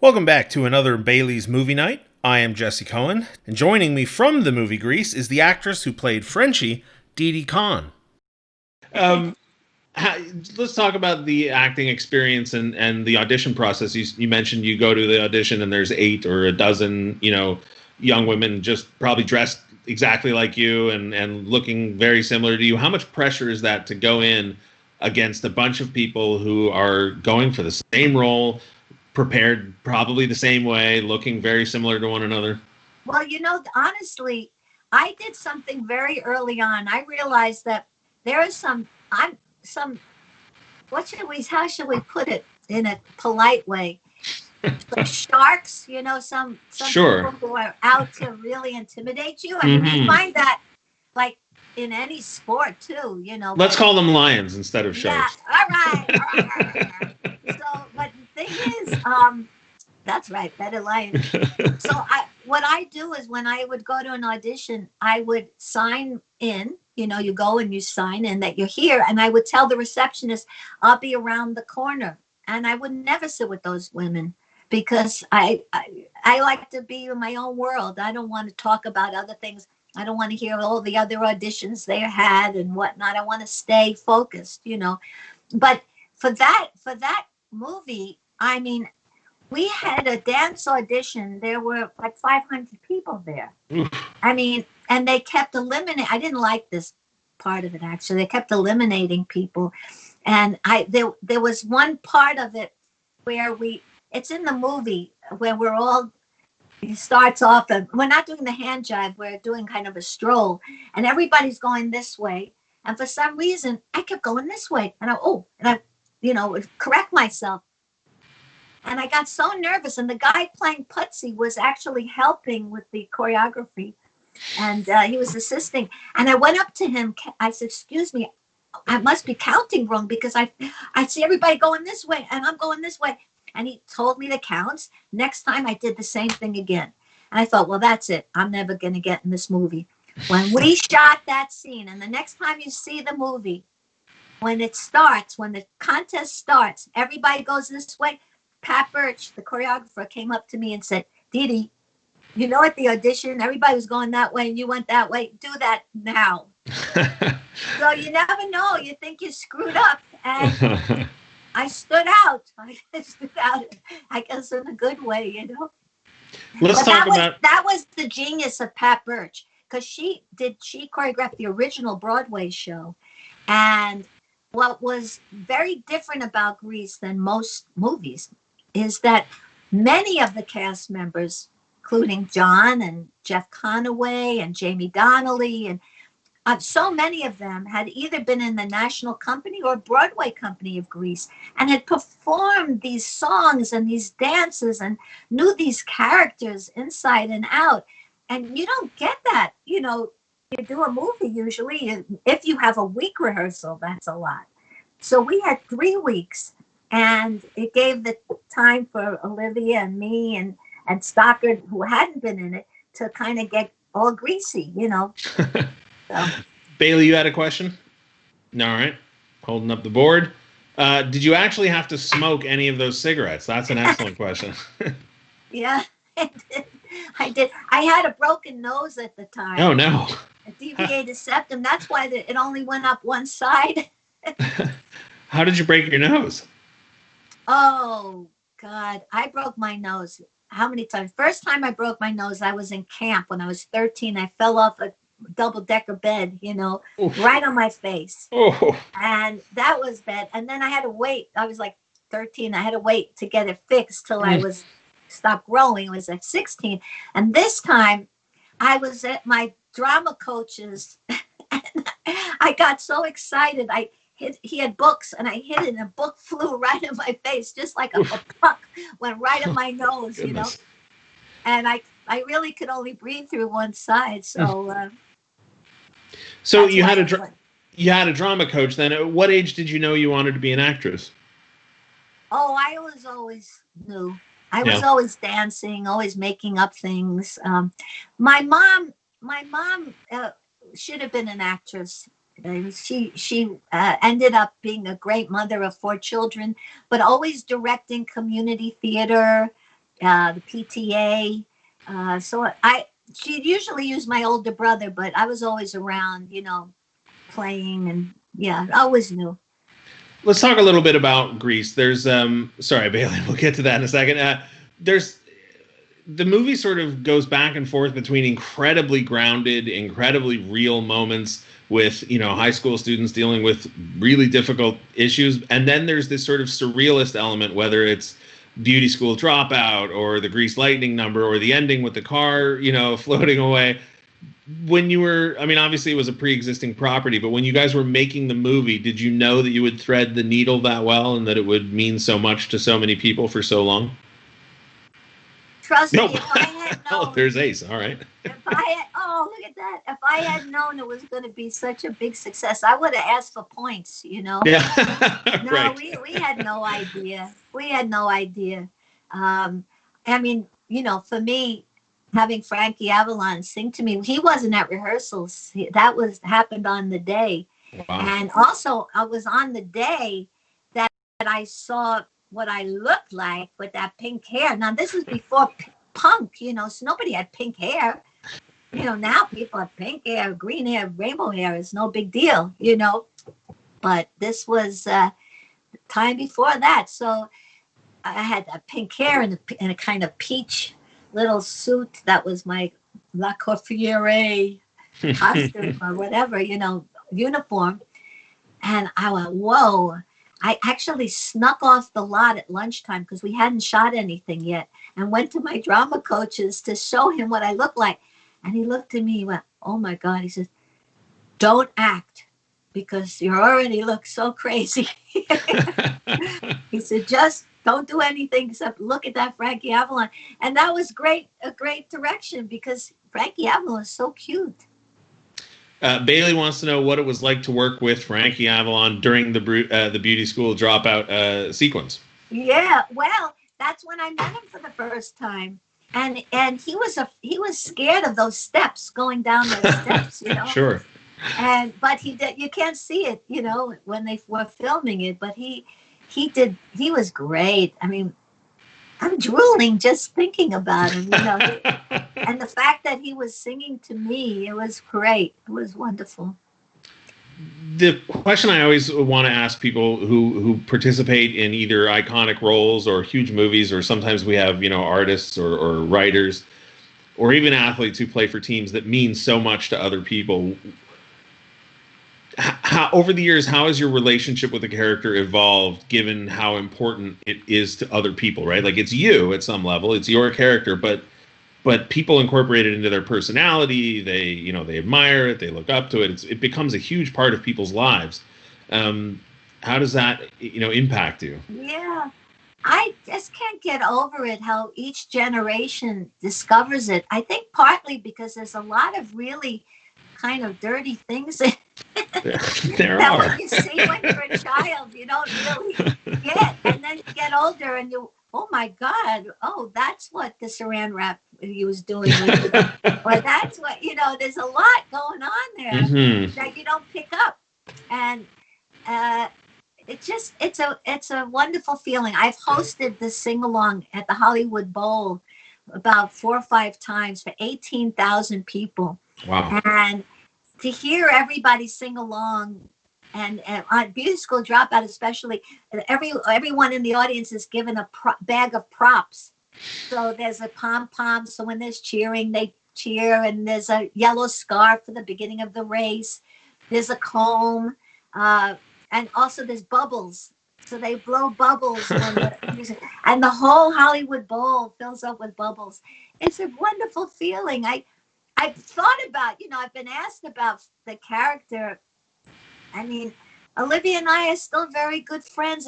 Welcome back to another Bailey's Movie Night. I am Jesse Cohen, and joining me from the movie Grease is the actress who played Frenchie, Didi Conn. Um, let's talk about the acting experience and the audition process. You mentioned you go to the audition and there's eight or a dozen, young women just probably dressed exactly like you and looking very similar to you. How much pressure is that to go in against a bunch of people who are going for the same role, prepared probably the same way, looking very similar to one another? Well, honestly, I did something very early on. I realized that there is some, how should we put it in a polite way? Like sharks, some Sure. people who are out to really intimidate you. I mean, you Hmm. find that like in any sport too, Let's call them lions instead of Yeah, sharks. all right. So, but the thing is, that's right, better lion. So what I do is when I would go to an audition, I would sign in. You go and you sign in that you're here, and I would tell the receptionist I'll be around the corner, and I would never sit with those women because I like to be in my own world. I don't want to talk about other things. I don't want to hear all the other auditions they had and whatnot. I want to stay focused. But for that movie, I mean, we had a dance audition. There were like 500 people there. Oof. I mean, and they kept eliminating. I didn't like this part of it actually. They kept eliminating people, and there was one part of it where it's in the movie where we're all. It starts off, and we're not doing the hand jive. We're doing kind of a stroll, and everybody's going this way. And for some reason, I kept going this way, and I would correct myself. And I got so nervous, and the guy playing Putsy was actually helping with the choreography, and he was assisting. And I went up to him. I said, "Excuse me, I must be counting wrong because I see everybody going this way, and I'm going this way." And he told me the counts. Next time, I did the same thing again. And I thought, well, that's it. I'm never going to get in this movie. When we shot that scene, and the next time you see the movie, when it starts, when the contest starts, everybody goes this way. Pat Birch, the choreographer, came up to me and said, "Didi, at the audition, everybody was going that way and you went that way. Do that now." So you never know. You think you screwed up. And I stood out. I stood out, I guess, in a good way. Let's But talk about. that was the genius of Pat Birch, because she choreographed the original Broadway show. And what was very different about Grease than most movies is that many of the cast members, including John and Jeff Conaway and Jamie Donnelly, and so many of them had either been in the national company or Broadway company of Grease and had performed these songs and these dances and knew these characters inside and out. And you don't get that. You do a movie usually. If you have a week rehearsal, that's a lot. So we had 3 weeks, and it gave the time for Olivia and me and Stockard, who hadn't been in it, to kind of get all greasy. So, Bailey, you had a question? All right. Holding up the board. Did you actually have to smoke any of those cigarettes? That's an excellent question. yeah, I did. I did. I had a broken nose at the time, Oh, no. a deviated septum. That's why it only went up one side. How did you break your nose? Oh, God. I broke my nose. How many times? First time I broke my nose, I was in camp when I was 13. I fell off a double-decker bed, Oof. right on my face. Oh, And that was bad. And then I had to wait. I was like 13. I had to wait to get it fixed till I was stopped growing. It was at 16. And this time I was at my drama coach's and I got so excited. He had books and I hit it and a book flew right in my face, just like a puck went right in my nose. goodness. And I really could only breathe through one side. So So that's you why had I quit. you had a drama coach then. At what age did you know you wanted to be an actress? Oh, I was always knew. I was Yeah. always dancing, always making up things. My mom should have been an actress. She ended up being a great mother of 4 children, but always directing community theater, the PTA. She'd usually use my older brother, but I was always around, playing, and yeah, I always knew. Let's talk a little bit about Grease. There's sorry, Bailey, we'll get to that in a second. There's the movie sort of goes back and forth between incredibly grounded, incredibly real moments with, high school students dealing with really difficult issues. And then there's this sort of surrealist element, whether it's Beauty School Dropout or the Grease Lightning number or the ending with the car, floating away. When you were, obviously it was a pre-existing property, but when you guys were making the movie, did you know that you would thread the needle that well and that it would mean so much to so many people for so long? Trust Nope. me, if I had known. There's Ace. All right. Look at that. If I had known it was going to be such a big success, I would have asked for points, Yeah. No, Right. we had no idea. We had no idea. For me, having Frankie Avalon sing to me, he wasn't at rehearsals. That happened on the day. Wow. And also, I was on the day that I saw what I looked like with that pink hair. Now, this was before punk, so nobody had pink hair. Now people have pink hair, green hair, rainbow hair. It's no big deal, But this was time before that. So I had that pink hair and a kind of peach little suit. That was my La Coiffure costume or whatever, uniform. And I went, whoa. I actually snuck off the lot at lunchtime because we hadn't shot anything yet, and went to my drama coaches to show him what I looked like. And he looked at me, he went, oh my God. He says, don't act because you already look so crazy. He said, just don't do anything except look at that Frankie Avalon. And that was a great direction because Frankie Avalon is so cute. Bailey wants to know what it was like to work with Frankie Avalon during the Beauty School Dropout sequence. Yeah, well, that's when I met him for the first time, and he was scared of those steps, going down those steps, Sure. But he did. You can't see it, when they were filming it. But he was great. I'm drooling just thinking about him, And the fact that he was singing to me, it was great. It was wonderful. The question I always want to ask people who participate in either iconic roles or huge movies, or sometimes we have, artists or writers or even athletes who play for teams that mean so much to other people. How, over the years, how has your relationship with the character evolved, given how important it is to other people, right? Like, it's you at some level, it's your character, but people incorporate it into their personality. They admire it, they look up to it. It becomes a huge part of people's lives. How does that, impact you? Yeah, I just can't get over it, how each generation discovers it. I think partly because there's a lot of really kind of dirty things there that are. when you see when you're a child, you don't really get. And then you get older and oh my God, that's what the saran wrap he was doing. Or that's what, there's a lot going on there that you don't pick up. And it's a wonderful feeling. I've hosted the sing-along at the Hollywood Bowl about 4 or 5 times for 18,000 people. Wow. And to hear everybody sing along, and on Beauty School Dropout especially, everyone in the audience is given a bag of props. So there's a pom-pom, so when there's cheering, they cheer, and there's a yellow scarf for the beginning of the race. There's a comb, and also there's bubbles. So they blow bubbles when the music, and the whole Hollywood Bowl fills up with bubbles. It's a wonderful feeling. I've thought about, I've been asked about the character. Olivia and I are still very good friends.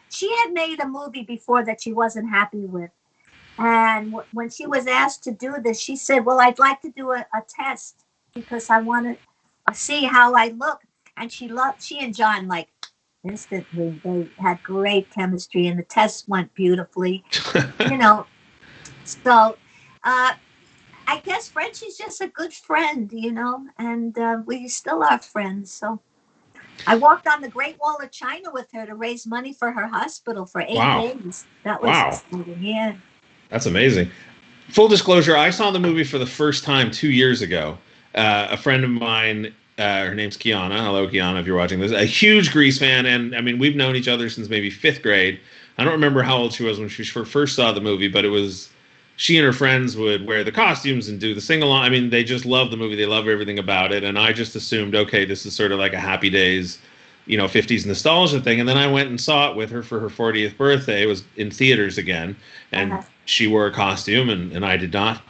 She had made a movie before that she wasn't happy with. And when she was asked to do this, she said, well, I'd like to do a test because I want to see how I look. And she and John, like, instantly, they had great chemistry, and the test went beautifully, So, I guess Frenchie's just a good friend, and we still are friends. So I walked on the Great Wall of China with her to raise money for her hospital for 8 days. That was Wow. exciting. Yeah. That's amazing. Full disclosure, I saw the movie for the first time 2 years ago. A friend of mine, her name's Kiana. Hello, Kiana, if you're watching this. A huge Grease fan, and I mean, we've known each other since maybe fifth grade. I don't remember how old she was when she first saw the movie, but it was she and her friends would wear the costumes and do the sing along. I mean, they just love the movie. They love everything about it, and I just assumed, okay, this is sort of like a Happy Days, 50s nostalgia thing. And then I went and saw it with her for her 40th birthday. It was in theaters again, and she wore a costume, and I did not.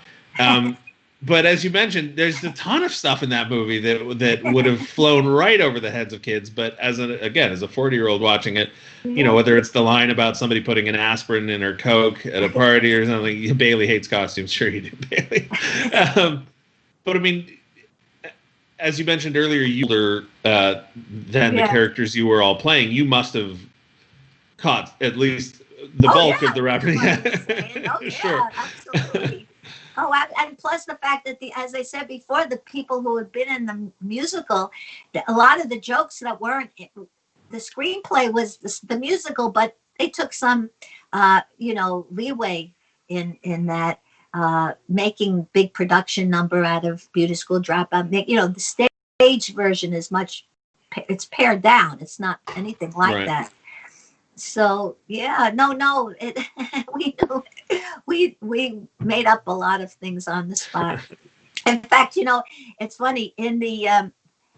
But as you mentioned, there's a ton of stuff in that movie that would have flown right over the heads of kids. But as a 40-year-old watching it, whether it's the line about somebody putting an aspirin in her Coke at a party or something, Bailey hates costumes. Sure you do, Bailey. But I mean, as you mentioned earlier, you were than the characters you were all playing. You must have caught at least the bulk of the rapper. Sure, absolutely. And plus the fact that as I said before, the people who had been in the musical, a lot of the jokes that weren't the screenplay was the musical, but they took some, leeway in that, making big production number out of Beauty School Dropout. The stage version is it's pared down. It's not anything like that. So yeah, no, we made up a lot of things on the spot. In fact, it's funny in the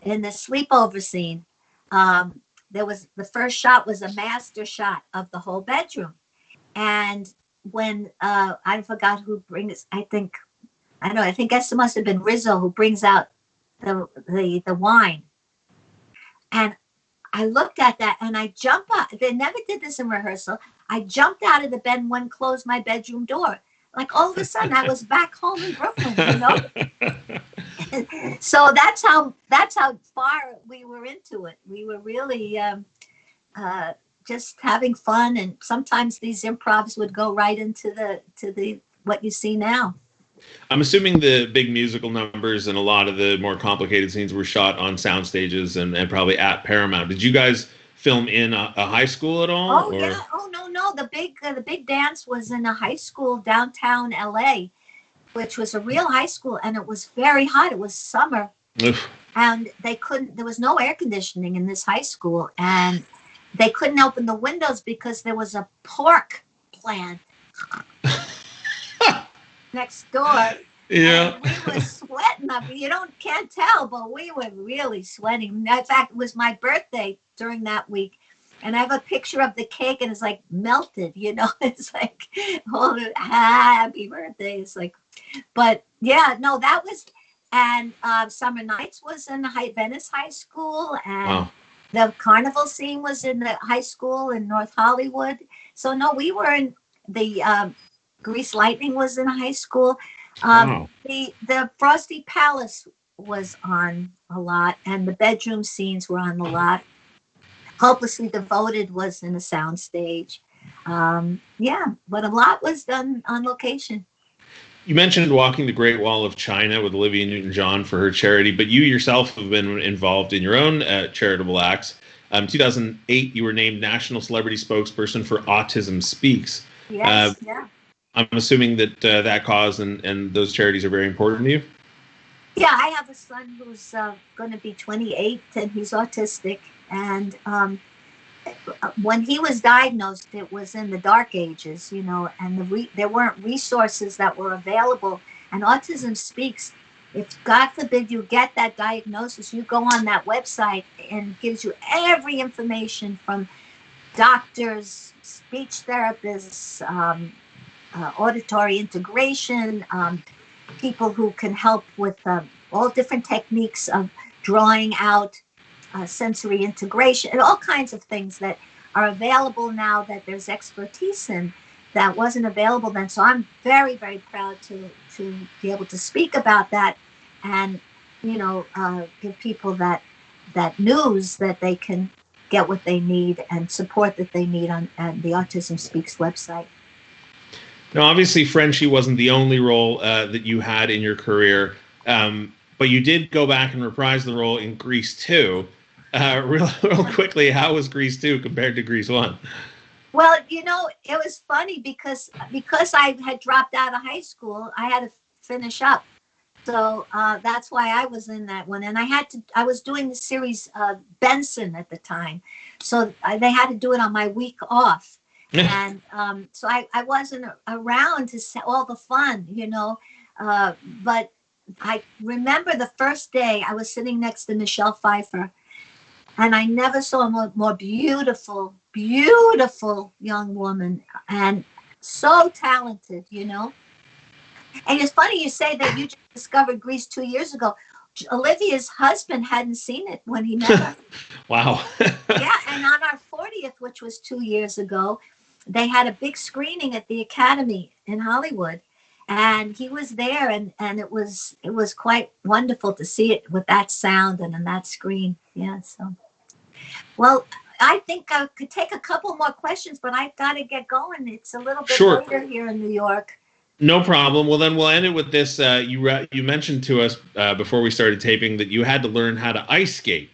sleepover scene, there was the first shot was a master shot of the whole bedroom, and when I forgot who brings, I think it must have been Rizzo who brings out the wine, and I looked at that and I jumped out. They never did this in rehearsal. I jumped out of the bed and went and closed my bedroom door. Like all of a sudden I was back home in Brooklyn, So that's how far we were into it. We were really just having fun, and sometimes these improvs would go right into the what you see now. I'm assuming the big musical numbers and a lot of the more complicated scenes were shot on sound stages and probably at Paramount. Did you guys film in a high school at all? Yeah. Oh no. The big dance was in a high school downtown LA, which was a real high school, and it was very hot. It was summer. Oof. And there was no air conditioning in this high school, and they couldn't open the windows because there was a pork plant next door. Yeah. And we were sweating. Can't tell, but we were really sweating. In fact, it was my birthday during that week, and I have a picture of the cake, and it's like melted. It's like, oh, happy birthday. It's like, but yeah, no, that was, and Summer Nights was in Venice High School, and the carnival scene was in the high school in North Hollywood. So no, we were in the Grease Lightning was in high school. The Frosty Palace was on a lot, and the bedroom scenes were on a lot. Hopelessly Devoted was in a sound stage. But a lot was done on location. You mentioned walking the Great Wall of China with Olivia Newton-John for her charity, but you yourself have been involved in your own charitable acts. 2008, you were named National Celebrity Spokesperson for Autism Speaks. Yes, yeah. I'm assuming that that cause and those charities are very important to you? Yeah, I have a son who's going to be 28, and he's autistic. And when he was diagnosed, it was in the dark ages, and there weren't resources that were available. And Autism Speaks, if God forbid you get that diagnosis, you go on that website and it gives you every information from doctors, speech therapists, auditory integration, people who can help with all different techniques of drawing out sensory integration, and all kinds of things that are available now that there's expertise in that wasn't available then. So I'm very, very proud to be able to speak about that and, give people that news that they can get what they need and support that they need on the Autism Speaks website. Now, obviously, Frenchie wasn't the only role that you had in your career, but you did go back and reprise the role in Grease 2. real quickly, how was Grease 2 compared to Grease 1? Well, it was funny because I had dropped out of high school, I had to finish up. So that's why I was in that one, and I was doing the series Benson at the time, so they had to do it on my week off, and so I wasn't around to see all the fun, but I remember the first day I was sitting next to Michelle Pfeiffer, and I never saw a more beautiful, beautiful young woman, and so talented, And it's funny you say that you just discovered Grease 2 years ago. Olivia's husband hadn't seen it when he met her. Wow. Yeah, and on our 40th, which was 2 years ago, they had a big screening at the Academy in Hollywood. And he was there, and it was quite wonderful to see it with that sound and on that screen. Yeah, so. Well, I think I could take a couple more questions, but I've got to get going. It's a little bit later here in New York. No problem. Well, then we'll end it with this. You mentioned to us before we started taping that you had to learn how to ice skate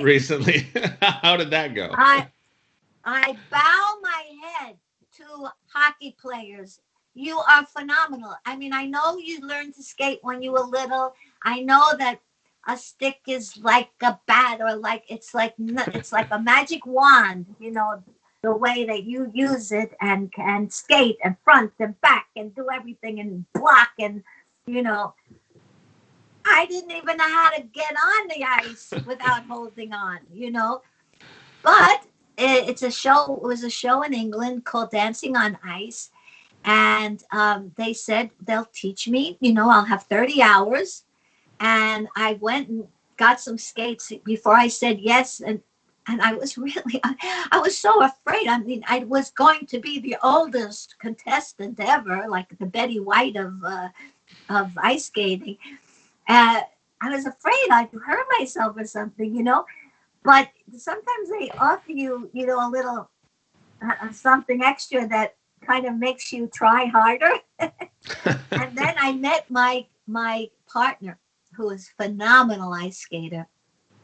recently. How did that go? I bow my head to hockey players. You are phenomenal. I mean, I know you learned to skate when you were little. I know that a stick is like a bat, or it's like a magic wand, the way that you use it and can skate and front and back and do everything and block and, I didn't even know how to get on the ice without holding on, But it was a show in England called Dancing on Ice. And they said they'll teach me, I'll have 30 hours. And I went and got some skates before I said yes. And I was I was so afraid. I mean, I was going to be the oldest contestant ever, like the Betty White of ice skating. I was afraid I'd hurt myself or something, But sometimes they offer you, a little something extra that kind of makes you try harder. And then I met my partner, who is a phenomenal ice skater.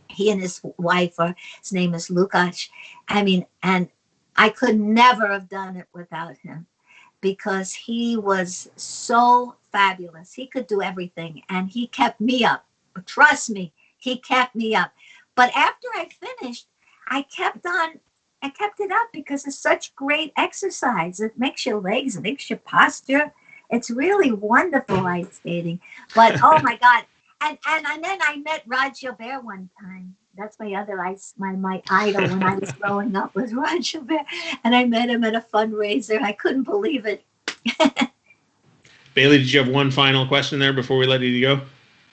He and his wife his name is Lukács. I mean, and I could never have done it without him, because he was so fabulous. He could do everything, and he kept me up. Trust me, he kept me up. But after I finished, I kept it up because it's such great exercise. It makes your legs, it makes your posture. It's really wonderful ice skating. But oh my God. And then I met Rod Gilbert one time. That's my other my idol when I was growing up was Rod Gilbert. And I met him at a fundraiser. I couldn't believe it. Bailey, did you have one final question there before we let you go?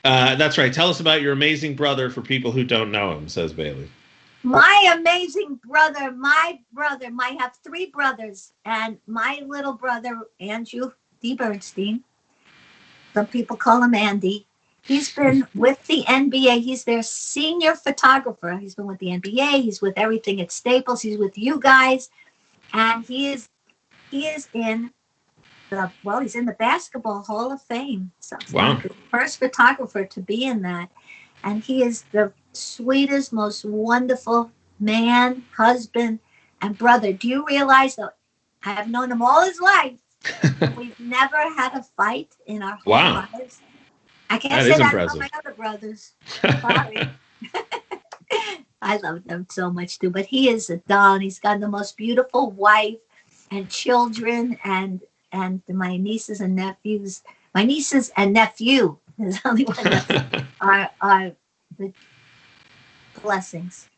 That's right. Tell us about your amazing brother for people who don't know him, says Bailey. My amazing brother, I have 3 brothers, and my little brother, Andrew D. Bernstein, some people call him Andy. He's been with the NBA. He's their senior photographer. He's been with the NBA. He's with everything at Staples. He's with you guys. And he is in he's in the Basketball Hall of Fame. So wow. The first photographer to be in that. And he is the sweetest, most wonderful man, husband, and brother. Do you realize that I have known him all his life? We've never had a fight in our whole lives. I can't say that about my other brothers. Sorry. I love them so much too. But he is a doll. He's got the most beautiful wife and children, and my nieces and nephews. My nieces and nephew, there's only one nephew, are the blessings.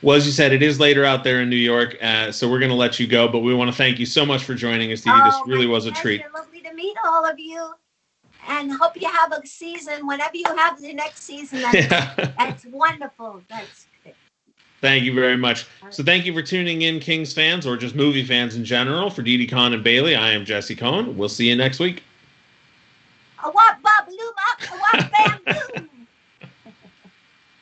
Well, as you said, it is later out there in New York, so we're going to let you go. But we want to thank you so much for joining us, Didi. This really was a treat. Lovely to meet all of you. And hope you have a season, whenever you have the next season. That's wonderful. That's great. Thank you very much. So thank you for tuning in, Kings fans, or just movie fans in general. For Didi Conn and Bailey, I am Jesse Cohen. We'll see you next week. A wop, bop, loom, up, a wop, bam, boom.